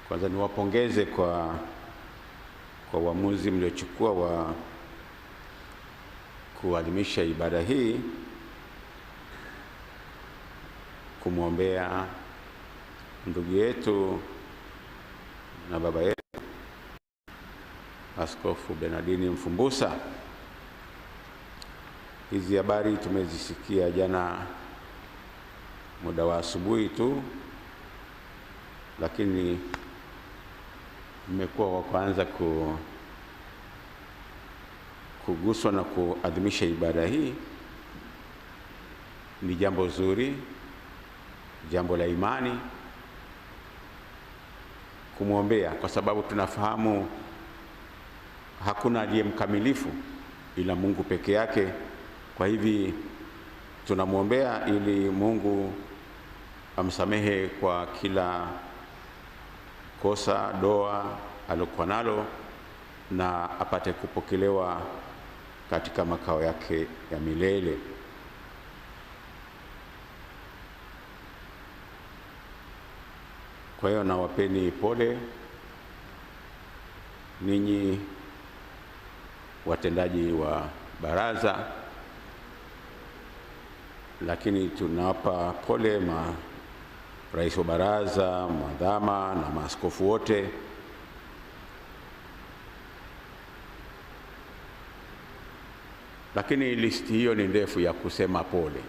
Kwanza niwapongeze kwa uamuzi mliochukua wa kuadhimisha ibada hii kumwombea ndugu yetu na baba yetu Askofu Bernardini Mfumbusa. Hizi habari tumezisikia jana muda wa asubuhi tu, lakini nimekuwa wa kwanza kuguswa na kuadhimisha ibada hii. Ni jambo zuri, jambo la imani kumwombea, kwa sababu tunafahamu hakuna aliye mkamilifu ila Mungu peke yake. Kwa hivi tunamwombea ili Mungu amsamehe kwa kila kosa, doa alokuwa nalo, na apate kupokelewa katika makao yake ya milele. Kwa hiyo nawapeni pole ninyi watendaji wa baraza, lakini tunawapa pole rais wa baraza, madhama na maaskofu wote. Lakini listi hiyo ni ndefu ya kusema pole,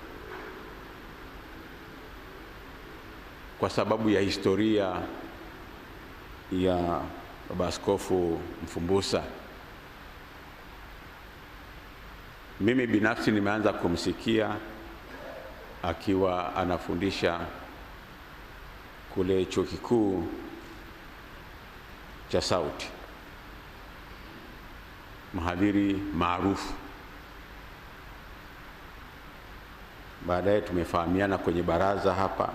kwa sababu ya historia ya baba Askofu Mfumbusa. Mimi binafsi nimeanza kumsikia akiwa anafundisha kule chuo kikuu cha Sauti, mhadhiri maarufu. Baadaye tumefahamiana kwenye baraza hapa.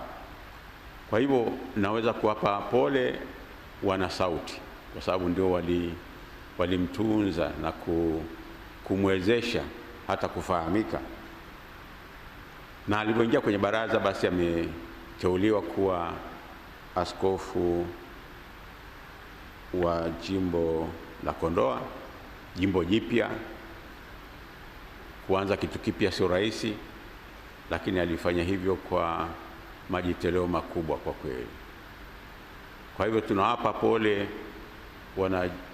Kwa hivyo naweza kuwapa pole wana Sauti, kwa sababu ndio walimtunza na kumwezesha hata kufahamika. Na alipoingia kwenye baraza, basi ameteuliwa kuwa askofu wa jimbo la Kondoa, jimbo jipya. Kuanza kitu kipya sio rahisi, lakini alifanya hivyo kwa majitoleo makubwa kwa kweli. Kwa hivyo tunawapa pole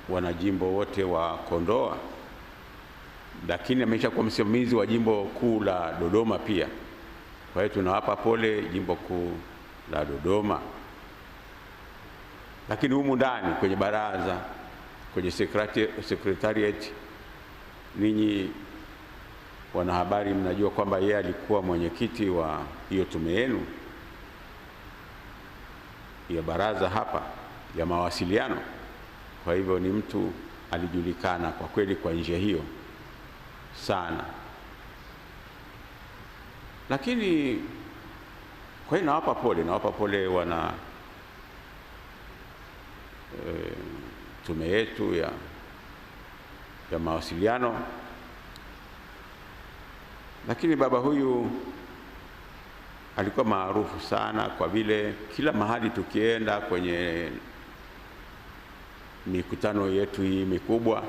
wana jimbo wote wa Kondoa, lakini ameshakuwa msimamizi wa jimbo kuu la Dodoma pia. Kwa hiyo tunawapa pole jimbo kuu la Dodoma. Lakini humu ndani kwenye baraza, kwenye secretariat, ninyi wanahabari mnajua kwamba yeye alikuwa mwenyekiti wa hiyo tume yenu ya baraza hapa ya mawasiliano. Kwa hivyo ni mtu alijulikana kwa kweli kwa njia hiyo sana. Lakini kwa hiyo nawapa pole wana tume yetu ya mawasiliano. Lakini baba huyu alikuwa maarufu sana, kwa vile kila mahali tukienda kwenye mikutano yetu hii mikubwa,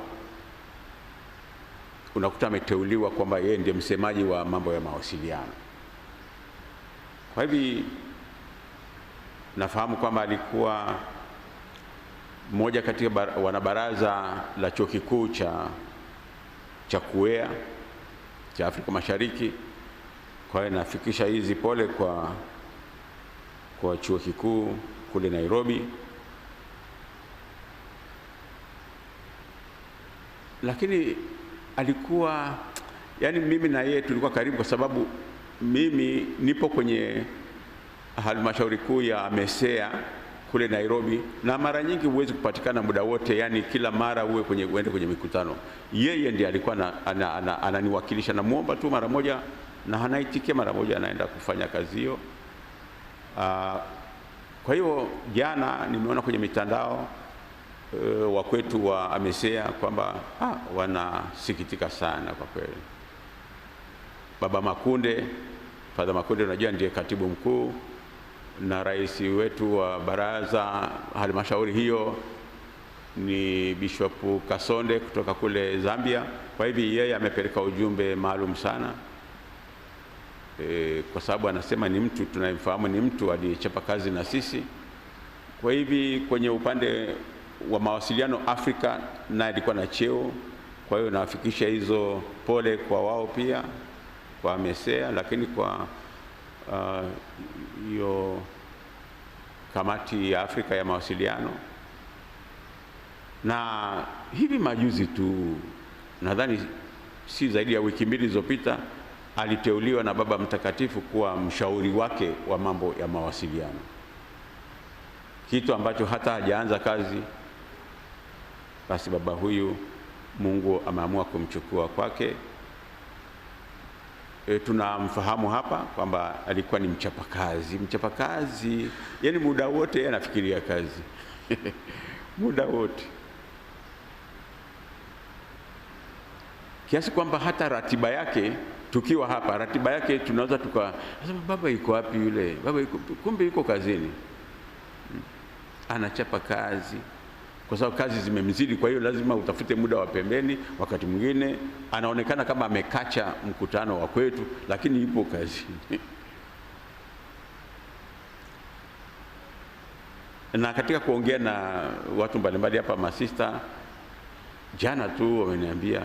unakuta ameteuliwa kwamba yeye ndiye msemaji wa mambo ya mawasiliano. Kwa hivi nafahamu kwamba alikuwa mmoja kati ya wanabaraza la chuo kikuu cha Kuea cha Afrika Mashariki. Kwa hiyo nafikisha hizi pole kwa chuo kikuu kule Nairobi. Lakini alikuwa, yani mimi na yeye tulikuwa karibu, kwa sababu mimi nipo kwenye halmashauri kuu ya MESEA kule Nairobi, na mara nyingi huwezi kupatikana muda wote, yani kila mara uende kwenye mikutano. Yeye ndiye alikuwa ananiwakilisha, na muomba tu mara moja na anaitikia mara moja, anaenda kufanya kazi hiyo. Kwa hiyo jana nimeona kwenye mitandao wa kwetu wa MESEA kwamba wanasikitika sana kwa kweli. Baba Makunde, Father Makunde, unajua ndiye katibu mkuu na rais wetu wa baraza halmashauri hiyo ni Bishop Kasonde kutoka kule Zambia. Kwa hivi yeye amepeleka ujumbe maalum sana kwa sababu anasema ni mtu tunayemfahamu, ni mtu aliyechapa kazi na sisi. Kwa hivi kwenye upande wa mawasiliano Afrika naye alikuwa na cheo, kwa hiyo nawafikisha hizo pole kwa wao pia, kwa MESEA, lakini kwa hiyo kamati ya Afrika ya mawasiliano. Na hivi majuzi tu, nadhani si zaidi ya wiki mbili zilizopita, aliteuliwa na Baba Mtakatifu kuwa mshauri wake wa mambo ya mawasiliano, kitu ambacho hata hajaanza kazi. Basi baba huyu Mungu ameamua kumchukua kwake. Tunamfahamu hapa kwamba alikuwa ni mchapakazi, yani muda wote yeye anafikiria kazi muda wote, kiasi kwamba hata ratiba yake, tukiwa hapa, ratiba yake tunaweza tukasema baba yuko wapi yule? Baba yuko, kumbe yuko kazini. Anachapa kazi kwa sababu kazi zimemzidi, kwa hiyo lazima utafute muda wa pembeni. Wakati mwingine anaonekana kama amekacha mkutano wa kwetu, lakini yupo kazini. Na katika kuongea na watu mbalimbali hapa, masista jana tu wameniambia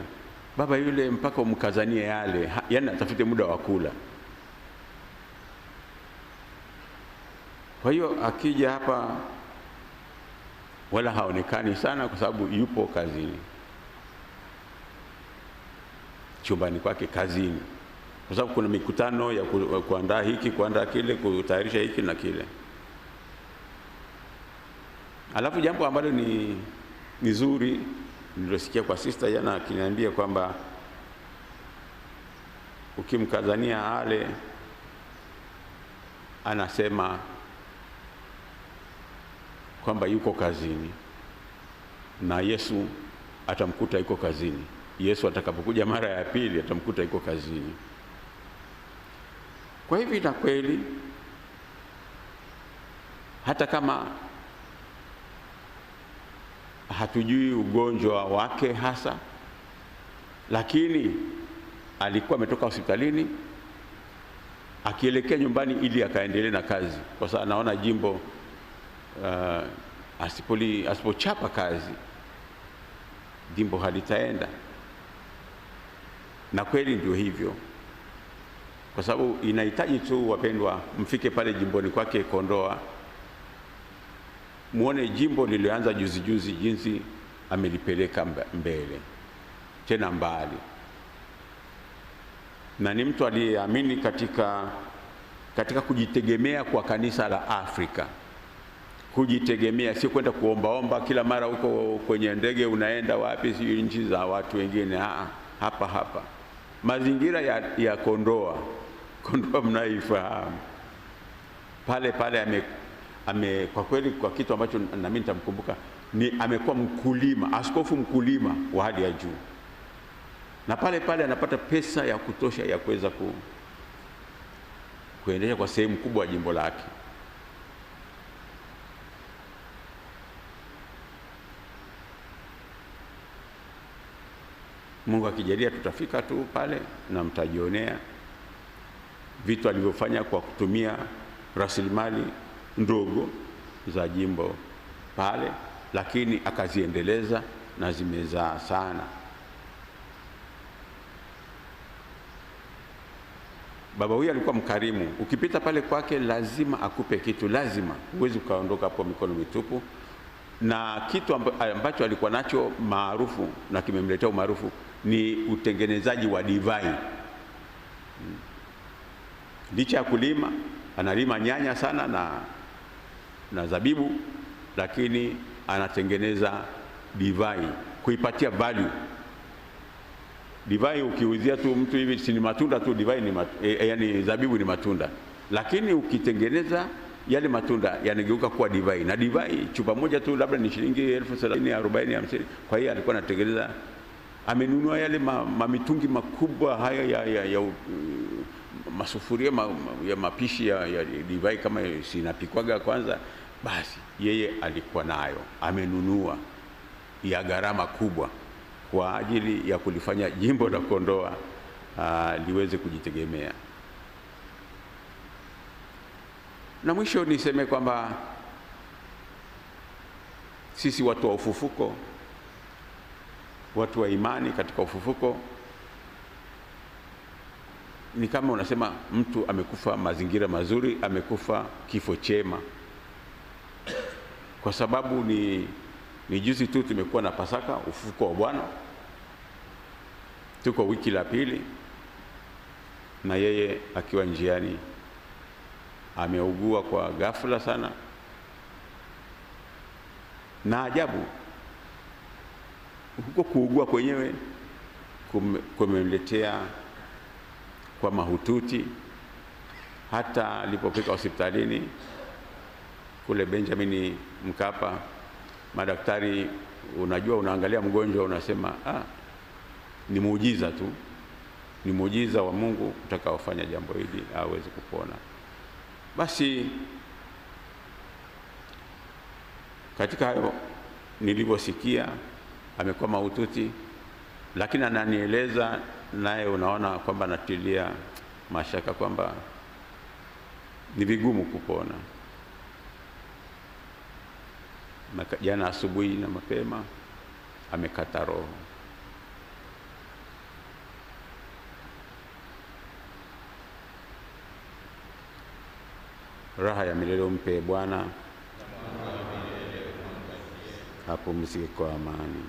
baba yule mpaka umkazanie yale, yani atafute muda wa kula. Kwa hiyo akija hapa wala haonekani sana kwa sababu yupo kazini, chumbani kwake kazini, kwa sababu kuna mikutano ya kuandaa hiki, kuandaa kile, kutayarisha hiki na kile. Alafu jambo ambalo ni zuri nilosikia kwa sister jana akiniambia kwamba ukimkazania ale, anasema kwamba yuko kazini na Yesu atamkuta yuko kazini. Yesu atakapokuja mara ya pili atamkuta yuko kazini. Kwa hivi na kweli, hata kama hatujui ugonjwa wake hasa, lakini alikuwa ametoka hospitalini akielekea nyumbani ili akaendelee na kazi, kwa sababu anaona jimbo asipochapa kazi jimbo halitaenda. Na kweli ndio hivyo, kwa sababu inahitaji tu, wapendwa, mfike pale jimboni kwake Kondoa, muone jimbo lilianza juzi jinsi amelipeleka mbele tena mbali. Na ni mtu aliyeamini katika kujitegemea kwa kanisa la Afrika. Kujitegemea, si kwenda kuombaomba kila mara huko kwenye ndege unaenda wapi, si nchi za watu wengine. Hapa mazingira ya Kondoa mnaifahamu pale kwa kweli, kwa kitu ambacho na mimi nitamkumbuka ni amekuwa mkulima, askofu mkulima wa hali ya juu, na pale anapata pesa ya kutosha ya kuweza kuendelea kwa sehemu kubwa ya jimbo lake. Mungu akijalia tutafika tu pale na mtajionea vitu alivyofanya kwa kutumia rasilimali ndogo za jimbo pale, lakini akaziendeleza na zimezaa sana. Baba huyu alikuwa mkarimu, ukipita pale kwake lazima akupe kitu, lazima, huwezi ukaondoka hapo mikono mitupu. Na kitu ambacho alikuwa nacho maarufu na kimemletea umaarufu ni utengenezaji wa divai. Licha ya kulima, analima nyanya sana na zabibu, lakini anatengeneza divai kuipatia value. Divai ukiuzia tu mtu hivi si ni matunda tu, divai ni yani zabibu ni matunda, lakini ukitengeneza yale matunda yanageuka kuwa divai. Na divai chupa moja tu labda ni shilingi 30,000, 40, 50. Kwa hiyo alikuwa anatengeneza, amenunua yale mamitungi makubwa haya ya masufuria ya mapishi ya divai kama sinapikwaga kwanza, basi yeye alikuwa nayo, amenunua ya gharama kubwa kwa ajili ya kulifanya jimbo la Kondoa liweze kujitegemea. Na mwisho niseme kwamba sisi watu wa ufufuko, watu wa imani katika ufufuko, ni kama unasema mtu amekufa mazingira mazuri, amekufa kifo chema. Kwa sababu ni juzi tu tumekuwa na Pasaka, ufufuko wa Bwana, tuko wiki la pili, na yeye akiwa njiani ameugua kwa ghafla sana, na ajabu huko kuugua kwenyewe kumemletea kwa mahututi. Hata alipofika hospitalini kule Benjamin Mkapa, madaktari, unajua, unaangalia mgonjwa unasema ni muujiza tu, ni muujiza wa Mungu utakaofanya jambo hili aweze kupona. Basi katika hayo nilivyosikia amekuwa mahututi, lakini ananieleza, naye unaona kwamba natilia mashaka kwamba ni vigumu kupona. Jana asubuhi na mapema amekata roho. Raha ya milele umpe Bwana, apumzike kwa amani.